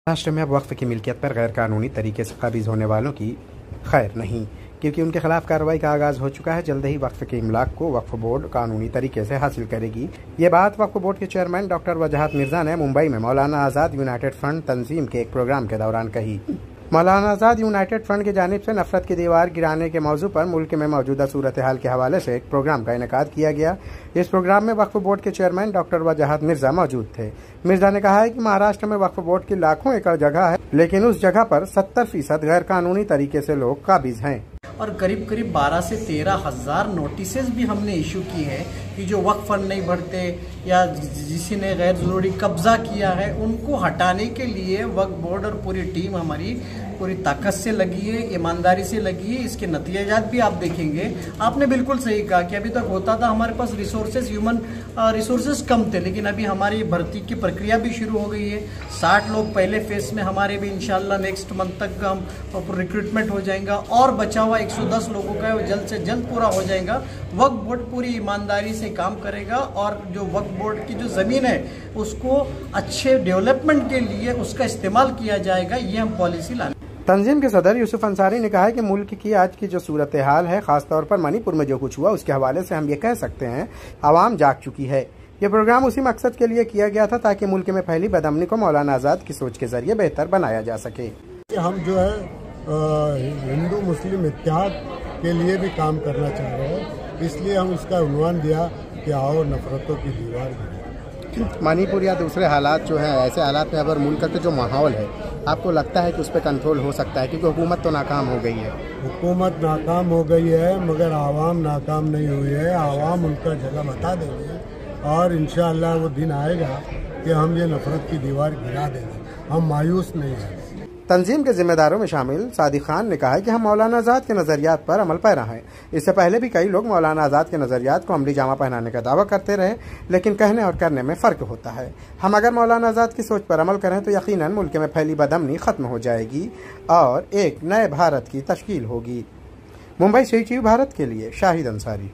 महाराष्ट्र में अब वक्फ की मिल्कियत पर गैर कानूनी तरीके से काबिज होने वालों की खैर नहीं, क्योंकि उनके खिलाफ कार्रवाई का आगाज हो चुका है। जल्द ही वक्फ के इमलाक को वक्फ बोर्ड कानूनी तरीके से हासिल करेगी। ये बात वक्फ बोर्ड के चेयरमैन डॉक्टर वजाहत मिर्जा ने मुंबई में मौलाना आज़ाद यूनाइटेड फ्रंट तंजीम के एक प्रोग्राम के दौरान कही। मौलाना आज़ाद यूनाइटेड फ्रंट की जानिब से नफरत की दीवार गिराने के मौजू पर मुल्क में मौजूदा सूरत हाल के हवाले से एक प्रोग्राम का इनेकाद किया गया। इस प्रोग्राम में वक्फ बोर्ड के चेयरमैन डॉक्टर वजाहत मिर्जा मौजूद थे। मिर्जा ने कहा है कि महाराष्ट्र में वक्फ बोर्ड की लाखों एकड़ जगह है, लेकिन उस जगह पर 70% गैर कानूनी तरीके से लोग काबिज हैं और करीब 12 से 13 हज़ार नोटिसेस भी हमने इशू की है कि जो वक्फ फंड नहीं भरते या जिसी ने गैर ज़रूरी कब्जा किया है उनको हटाने के लिए वक्फ बोर्ड और पूरी टीम हमारी पूरी ताकत से लगी है, ईमानदारी से लगी है। इसके नतीजात भी आप देखेंगे। आपने बिल्कुल सही कहा कि अभी तक होता था हमारे पास रिसोर्सेज, ह्यूमन रिसोर्सेज कम थे, लेकिन अभी हमारी भर्ती की प्रक्रिया भी शुरू हो गई है। 60 लोग पहले फेज में हमारे भी इंशाल्लाह नेक्स्ट मंथ तक हम रिक्रूटमेंट हो जाएगा और बचा हुआ 110 लोगों का जल्द से जल्द पूरा हो जाएगा। वक्फ बोर्ड पूरी ईमानदारी से काम करेगा और जो वक्फ बोर्ड की जो ज़मीन है उसको अच्छे डेवलपमेंट के लिए उसका इस्तेमाल किया जाएगा। ये हम पॉलिसी लाने। तंजीम के सदर यूसुफ अंसारी ने कहा है कि मुल्क की आज की जो सूरत हाल है, खासतौर पर मणिपुर में जो कुछ हुआ, उसके हवाले से हम ये कह सकते हैं आवाम जाग चुकी है। ये प्रोग्राम उसी मकसद के लिए किया गया था ताकि मुल्क में फैली बदअमनी को मौलाना आज़ाद की सोच के जरिए बेहतर बनाया जा सके। हम जो है हिंदू मुस्लिम इत्तेहाद के लिए भी काम करना चाह रहे हैं, इसलिए हम इसका उन्वान दिया कि आओ नफरतों की दीवार। मणिपुर या दूसरे हालात जो हैं, ऐसे हालात में अगर मुल्क का जो माहौल है, आपको लगता है कि उस पर कंट्रोल हो सकता है? क्योंकि हुकूमत तो नाकाम हो गई है। हुकूमत नाकाम हो गई है मगर आवाम नाकाम नहीं हुई है। आवाम उनका जगह बता देंगे और इंशाअल्लाह वो दिन आएगा कि हम ये नफरत की दीवार गिरा देंगे। हम मायूस नहीं हैं। तंजीम के जिम्मेदारों में शामिल सादिक खान ने कहा है कि हम मौलाना आज़ाद के नज़रियात पर अमल पैरा हैं। इससे पहले भी कई लोग मौलाना आज़ाद के नज़रियात को अमली जामा पहनाने का दावा करते रहे, लेकिन कहने और करने में फ़र्क होता है। हम अगर मौलाना आज़ाद की सोच पर अमल करें तो यकीनन मुल्क में फैली बदअमनी ख़त्म हो जाएगी और एक नए भारत की तश्कील होगी। मुंबई से भारत के लिए शाहिद अंसारी।